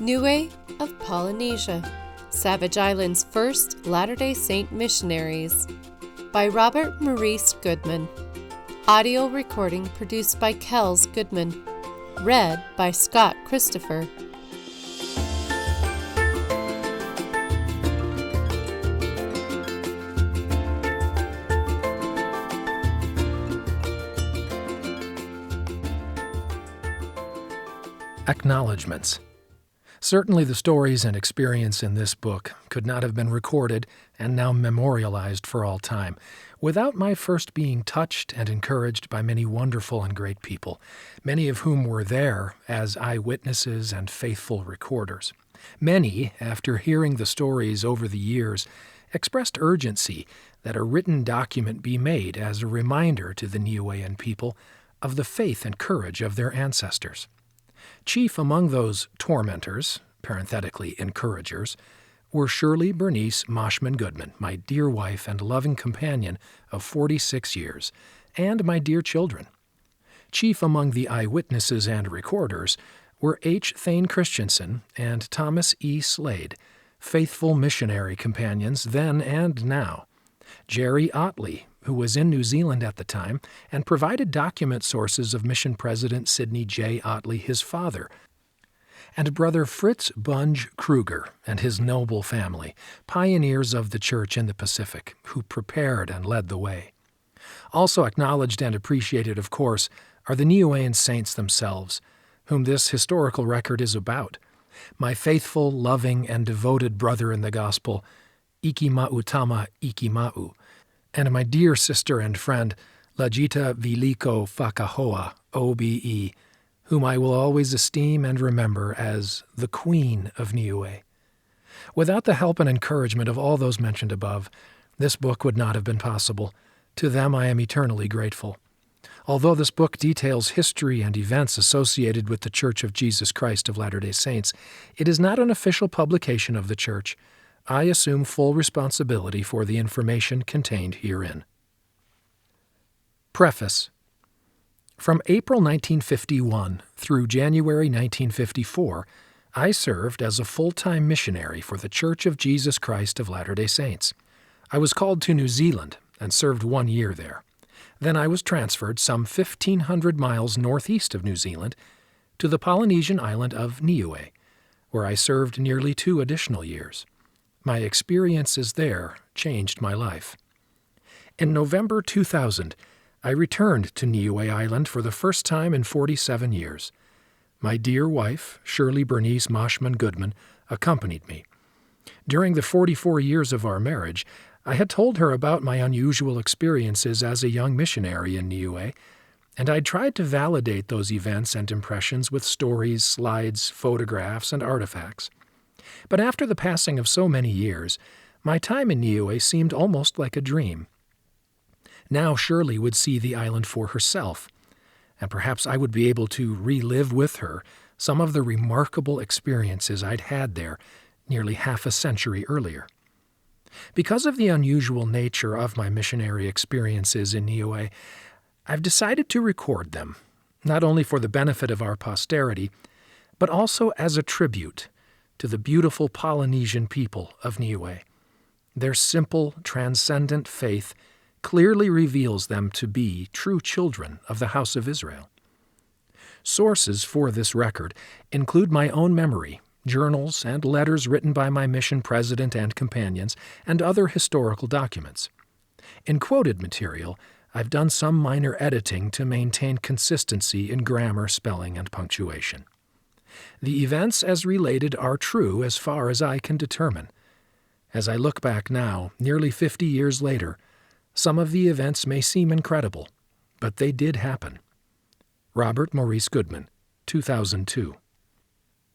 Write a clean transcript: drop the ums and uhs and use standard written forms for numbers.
Niue of Polynesia, Savage Island's first Latter-day Saint missionaries, by Robert Maurice Goodman. Audio recording produced by Goodman. Read by Scott Christopher. Acknowledgements. Certainly the stories and experience in this book could not have been recorded and now memorialized for all time without my first being touched and encouraged by many wonderful and great people, many of whom were there as eyewitnesses and faithful recorders. Many, after hearing the stories over the years, expressed urgency that a written document be made as a reminder to the Niuean people of the faith and courage of their ancestors. Chief among those tormentors, parenthetically encouragers, were Shirley Bernice Moshman Goodman, my dear wife and loving companion of 46 years, and my dear children. Chief among the eyewitnesses and recorders were H. Thane Christensen and Thomas E. Slade, faithful missionary companions then and now. Jerry Otley, who was in New Zealand at the time, and provided document sources of Mission President Sidney J. Otley, his father, and Brother Fritz Bunge Kruger and his noble family, pioneers of the church in the Pacific, who prepared and led the way. Also acknowledged and appreciated, of course, are the Niuean saints themselves, whom this historical record is about. My faithful, loving, and devoted brother in the gospel, Ikimau Tama Ikimau, and my dear sister and friend, Lajita Viliko Whakahoa, OBE, whom I will always esteem and remember as the Queen of Niue. Without the help and encouragement of all those mentioned above, this book would not have been possible. To them I am eternally grateful. Although this book details history and events associated with the Church of Jesus Christ of Latter-day Saints, it is not an official publication of the Church. I assume full responsibility for the information contained herein. Preface. From April 1951 through January 1954, I served as a full-time missionary for the Church of Jesus Christ of Latter-day Saints. I was called to New Zealand and served 1 year there. Then I was transferred some 1,500 miles northeast of New Zealand to the Polynesian island of Niue, where I served nearly 2 additional years. My experiences there changed my life. In November 2000, I returned to Niue Island for the first time in 47 years. My dear wife, Shirley Bernice Moshman Goodman, accompanied me. During the 44 years of our marriage, I had told her about my unusual experiences as a young missionary in Niue, and I tried to validate those events and impressions with stories, slides, photographs, and artifacts. But after the passing of so many years, my time in Niue seemed almost like a dream. Now Shirley would see the island for herself, and perhaps I would be able to relive with her some of the remarkable experiences I'd had there nearly half a century earlier. Because of the unusual nature of my missionary experiences in Niue, I've decided to record them, not only for the benefit of our posterity, but also as a tribute to the beautiful Polynesian people of Niue. Their simple, transcendent faith clearly reveals them to be true children of the house of Israel. Sources for this record include my own memory, journals, and letters written by my mission president and companions, and other historical documents. In quoted material, I've done some minor editing to maintain consistency in grammar, spelling, and punctuation. The events as related are true as far as I can determine. As I look back now, nearly 50 years later, some of the events may seem incredible, but they did happen. Robert Maurice Goodman, 2002.